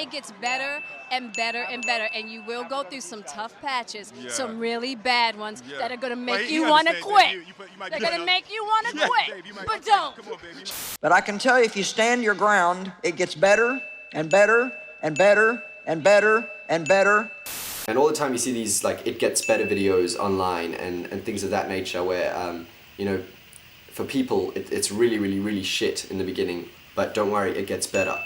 It gets better and better and better, and you will go through some tough patches, some really bad ones that are gonna make you want to quit. They're gonna make you want to quit, but don't. But I can tell you, if you stand your ground, it gets better and better and better and better and better. And all the time you see these like it gets better videos online and things of that nature where, you know, for people it's really shit in the beginning, but don't worry, it gets better.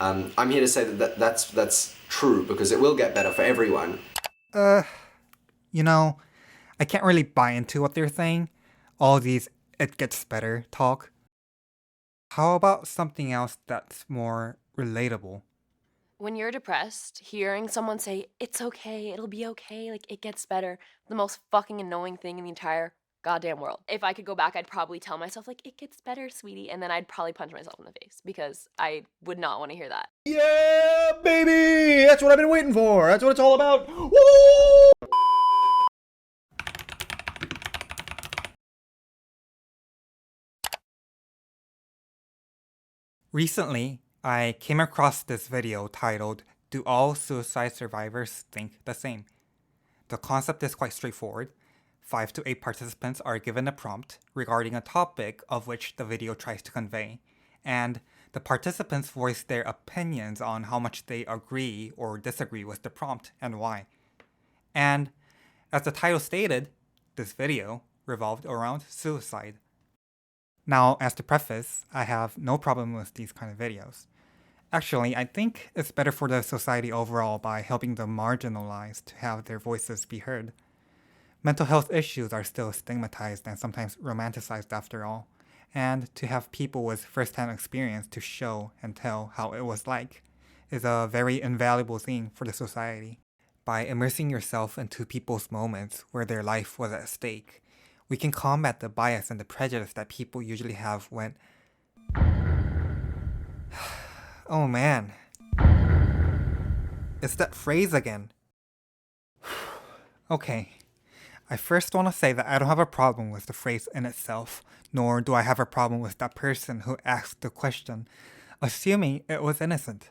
I'm here to say that's true because it will get better for everyone. You know, I can't really buy into what they're saying. All these it gets better talk. How about something else that's more relatable? When you're depressed, hearing someone say, it's okay, it'll be okay, like it gets better, the most fucking annoying thing in the entire goddamn world. If I could go back, I'd probably tell myself, like, it gets better, sweetie, and then I'd probably punch myself in the face because I would not want to hear that. Yeah, baby! That's what I've been waiting for. That's what it's all about. Woo! Recently, I came across this video titled, "Do All Suicide Survivors Think the Same?" The concept is quite straightforward. 5 to 8 participants are given a prompt regarding a topic of which the video tries to convey, and the participants voice their opinions on how much they agree or disagree with the prompt and why. And as the title stated, this video revolved around suicide. Now, as the preface, I have no problem with these kind of videos. Actually, I think it's better for the society overall by helping the marginalized to have their voices be heard. Mental health issues are still stigmatized and sometimes romanticized after all, and to have people with first-hand experience to show and tell how it was like is a very invaluable thing for the society. By immersing yourself into people's moments where their life was at stake, we can combat the bias and the prejudice that people usually have when... Oh man. It's that phrase again. Okay. I first want to say that I don't have a problem with the phrase in itself, nor do I have a problem with that person who asked the question, assuming it was innocent.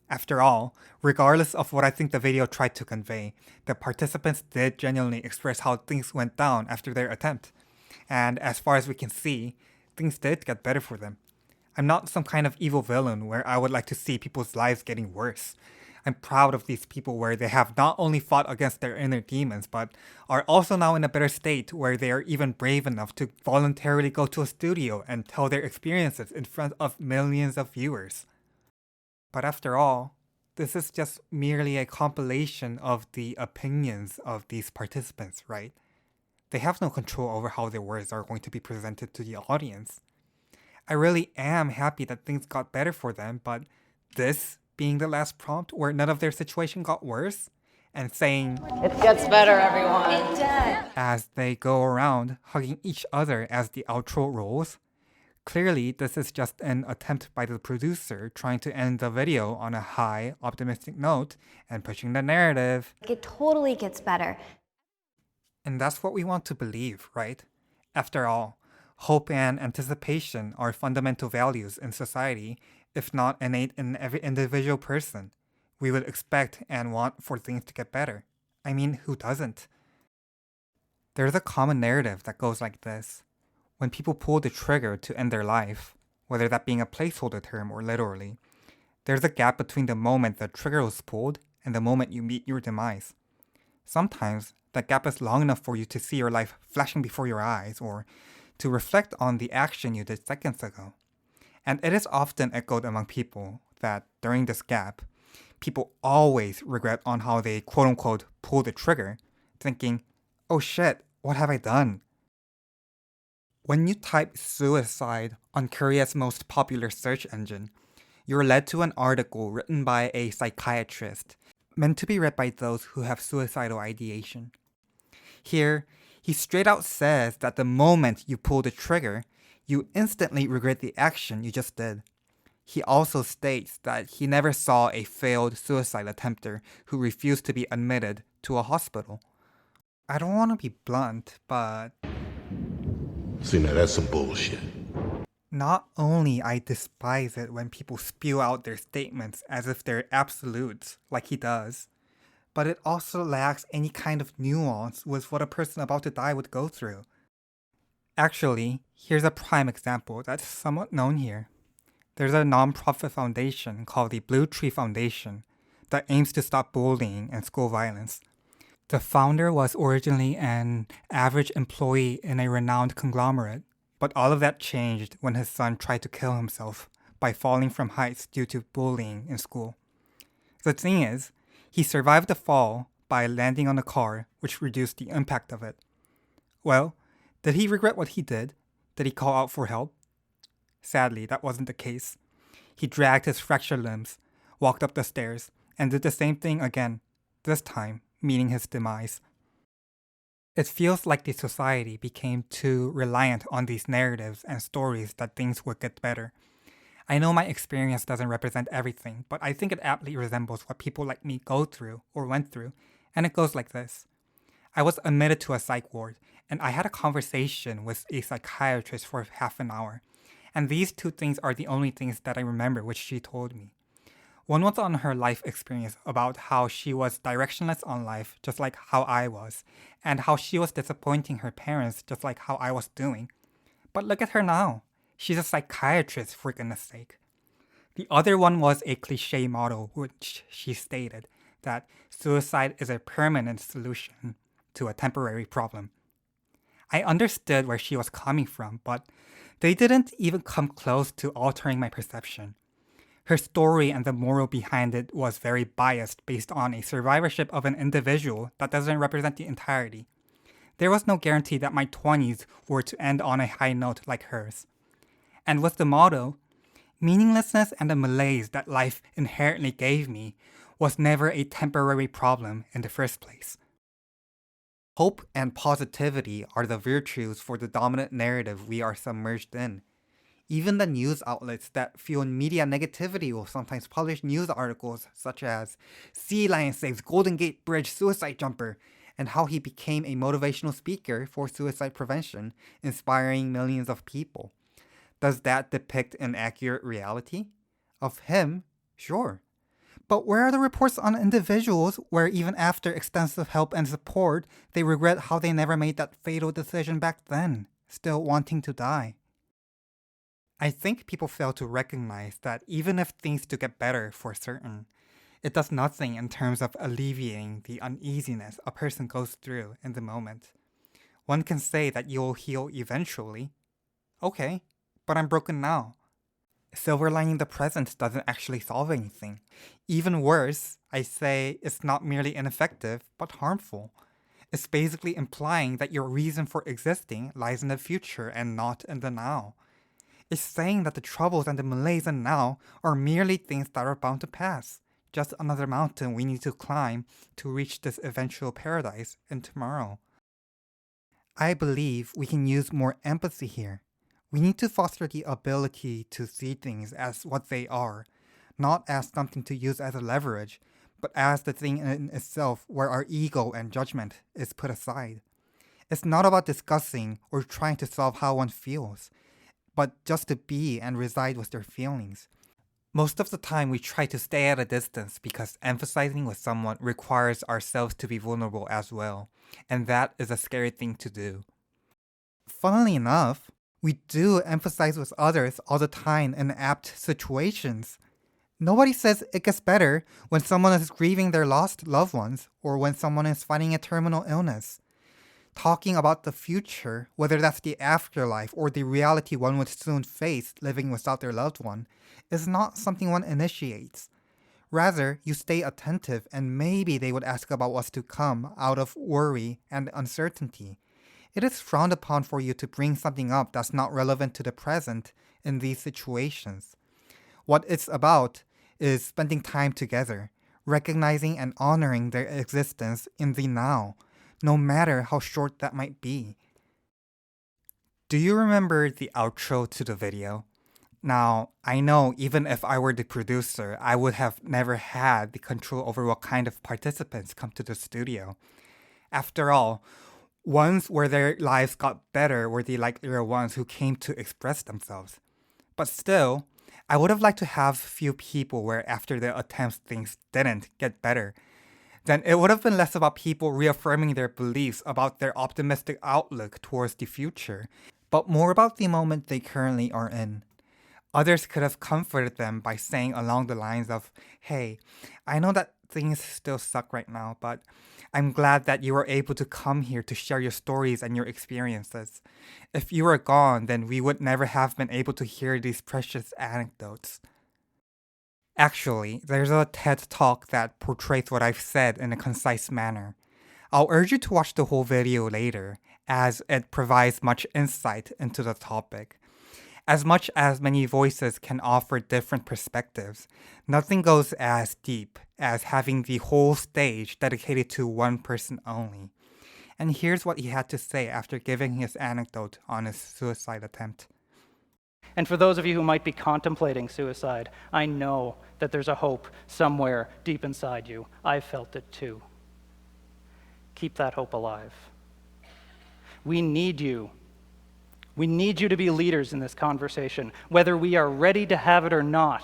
After all, regardless of what I think the video tried to convey, the participants did genuinely express how things went down after their attempt. And as far as we can see, things did get better for them. I'm not some kind of evil villain where I would like to see people's lives getting worse. I'm proud of these people where they have not only fought against their inner demons, but are also now in a better state where they are even brave enough to voluntarily go to a studio and tell their experiences in front of millions of viewers. But after all, this is just merely a compilation of the opinions of these participants, right? They have no control over how their words are going to be presented to the audience. I really am happy that things got better for them, but this being the last prompt where none of their situation got worse, and saying, It gets better, everyone. It does. as they go around hugging each other as the outro rolls, clearly this is just an attempt by the producer trying to end the video on a high, optimistic note and pushing the narrative. It totally gets better. And that's what we want to believe, right? After all, hope and anticipation are fundamental values in society, if not innate in every individual person. We would expect and want for things to get better. I mean, who doesn't? There's a common narrative that goes like this. When people pull the trigger to end their life, whether that being a placeholder term or literally, there's a gap between the moment the trigger was pulled and the moment you meet your demise. Sometimes, that gap is long enough for you to see your life flashing before your eyes or to reflect on the action you did seconds ago. And it is often echoed among people that during this gap, people always regret on how they quote-unquote pulled the trigger, thinking, oh shit, what have I done? When you type suicide on Korea's most popular search engine, you're led to an article written by a psychiatrist, meant to be read by those who have suicidal ideation. Here, he straight out says that the moment you pull the trigger, you instantly regret the action you just did. He also states that he never saw a failed suicide attempter who refused to be admitted to a hospital. I don't want to be blunt, but See, now that's some bullshit. Not only I despise it when people spew out their statements as if they're absolutes, like he does, but it also lacks any kind of nuance with what a person about to die would go through. Actually, here's a prime example that's somewhat known here. There's a non-profit foundation called the Blue Tree Foundation that aims to stop bullying and school violence. The founder was originally an average employee in a renowned conglomerate, but all of that changed when his son tried to kill himself by falling from heights due to bullying in school. The thing is, he survived the fall by landing on a car, which reduced the impact of it. Well, did he regret what he did? Did he call out for help? Sadly, that wasn't the case. He dragged his fractured limbs, walked up the stairs, and did the same thing again, this time meeting his demise. It feels like the society became too reliant on these narratives and stories that things would get better. I know my experience doesn't represent everything, but I think it aptly resembles what people like me go through or went through, and it goes like this. I was admitted to a psych ward, and I had a conversation with a psychiatrist for half an hour. And these two things are the only things that I remember which she told me. One was on her life experience about how she was directionless on life, just like how I was, and how she was disappointing her parents, just like how I was doing. But look at her now. She's a psychiatrist, for goodness sake. The other one was a cliche model, which she stated that suicide is a permanent solution to a temporary problem. I understood where she was coming from, but they didn't even come close to altering my perception. Her story and the moral behind it was very biased based on a survivorship of an individual that doesn't represent the entirety. There was no guarantee that my 20s were to end on a high note like hers. And with the motto, meaninglessness and the malaise that life inherently gave me was never a temporary problem in the first place. Hope and positivity are the virtues for the dominant narrative we are submerged in. Even the news outlets that fuel media negativity will sometimes publish news articles such as Sea Lion saves Golden Gate Bridge suicide jumper and how he became a motivational speaker for suicide prevention, inspiring millions of people. Does that depict an accurate reality? Of him? Sure. But where are the reports on individuals where even after extensive help and support, they regret how they never made that fatal decision back then, still wanting to die? I think people fail to recognize that even if things do get better for certain, it does nothing in terms of alleviating the uneasiness a person goes through in the moment. One can say that you'll heal eventually. Okay, but I'm broken now. Silver lining the present doesn't actually solve anything. Even worse, I say it's not merely ineffective, but harmful. It's basically implying that your reason for existing lies in the future and not in the now. It's saying that the troubles and the malaise in now are merely things that are bound to pass, just another mountain we need to climb to reach this eventual paradise in tomorrow. I believe we can use more empathy here. We need to foster the ability to see things as what they are, not as something to use as a leverage, but as the thing in itself where our ego and judgment is put aside. It's not about discussing or trying to solve how one feels, but just to be and reside with their feelings. Most of the time we try to stay at a distance because emphasizing with someone requires ourselves to be vulnerable as well, and that is a scary thing to do. Funnily enough, we do emphasize with others all the time in apt situations. Nobody says it gets better when someone is grieving their lost loved ones or when someone is fighting a terminal illness. Talking about the future, whether that's the afterlife or the reality one would soon face living without their loved one, is not something one initiates. Rather, you stay attentive and maybe they would ask about what's to come out of worry and uncertainty. It is frowned upon for you to bring something up that's not relevant to the present in these situations. What it's about is spending time together, recognizing and honoring their existence in the now, no matter how short that might be. Do you remember the outro to the video? Now, I know even if I were the producer, I would have never had the control over what kind of participants come to the studio. After all, ones where their lives got better were the likelier ones who came to express themselves. But still, I would have liked to have few people where after their attempts things didn't get better. Then it would have been less about people reaffirming their beliefs about their optimistic outlook towards the future, but more about the moment they currently are in. Others could have comforted them by saying along the lines of, hey, I know that things still suck right now, but I'm glad that you were able to come here to share your stories and your experiences. If you were gone, then we would never have been able to hear these precious anecdotes. Actually, there's a TED Talk that portrays what I've said in a concise manner. I'll urge you to watch the whole video later, as it provides much insight into the topic. As much as many voices can offer different perspectives, nothing goes as deep as having the whole stage dedicated to one person only. And here's what he had to say after giving his anecdote on his suicide attempt. And for those of you who might be contemplating suicide, I know that there's a hope somewhere deep inside you. I've felt it too. Keep that hope alive. We need you. We need you to be leaders in this conversation, whether we are ready to have it or not.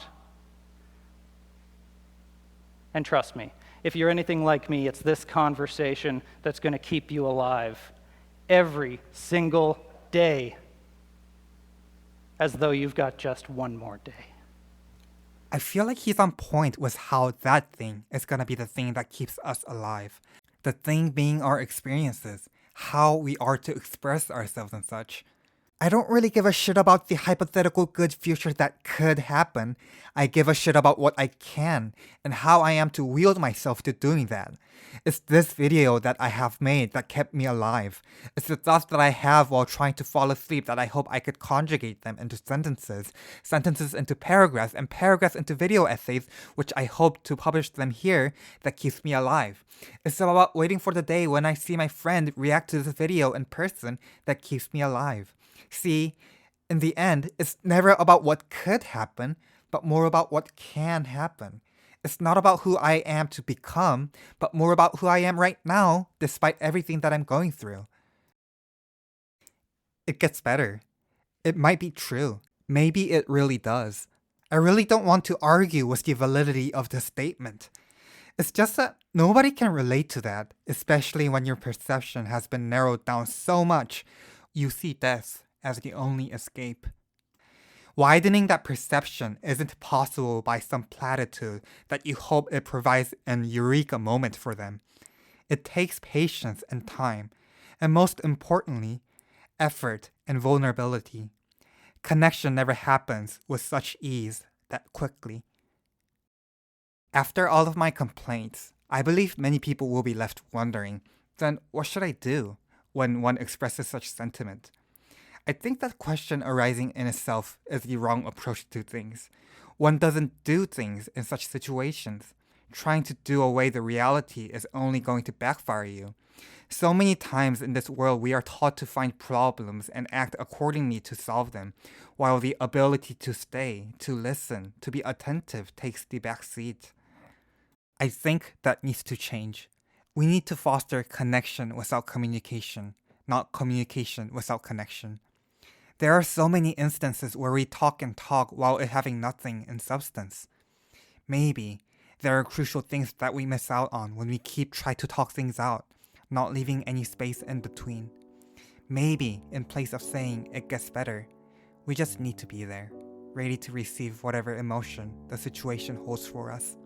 And trust me, if you're anything like me, it's this conversation that's going to keep you alive every single day, as though you've got just one more day. I feel like he's on point with how that thing is going to be the thing that keeps us alive. The thing being our experiences, how we are to express ourselves and such. I don't really give a shit about the hypothetical good future that could happen. I give a shit about what I can and how I am to wield myself to doing that. It's this video that I have made that kept me alive. It's the thoughts that I have while trying to fall asleep that I hope I could conjugate them into sentences, sentences into paragraphs, and paragraphs into video essays, which I hope to publish them here, that keeps me alive. It's about waiting for the day when I see my friend react to this video in person that keeps me alive. See, in the end, it's never about what could happen, but more about what can happen. It's not about who I am to become, but more about who I am right now, despite everything that I'm going through. It gets better. It might be true. Maybe it really does. I really don't want to argue with the validity of this statement. It's just that nobody can relate to that, especially when your perception has been narrowed down so much. You see death as the only escape. Widening that perception isn't possible by some platitude that you hope it provides an eureka moment for them. It takes patience and time, and most importantly, effort and vulnerability. Connection never happens with such ease that quickly. After all of my complaints, I believe many people will be left wondering, then what should I do when one expresses such sentiment? I think that question arising in itself is the wrong approach to things. One doesn't do things in such situations. Trying to do away the reality is only going to backfire you. So many times in this world we are taught to find problems and act accordingly to solve them, while the ability to stay, to listen, to be attentive takes the back seat. I think that needs to change. We need to foster connection without communication, not communication without connection. There are so many instances where we talk and talk while it having nothing in substance. Maybe there are crucial things that we miss out on when we keep trying to talk things out, not leaving any space in between. Maybe in place of saying it gets better, we just need to be there, ready to receive whatever emotion the situation holds for us.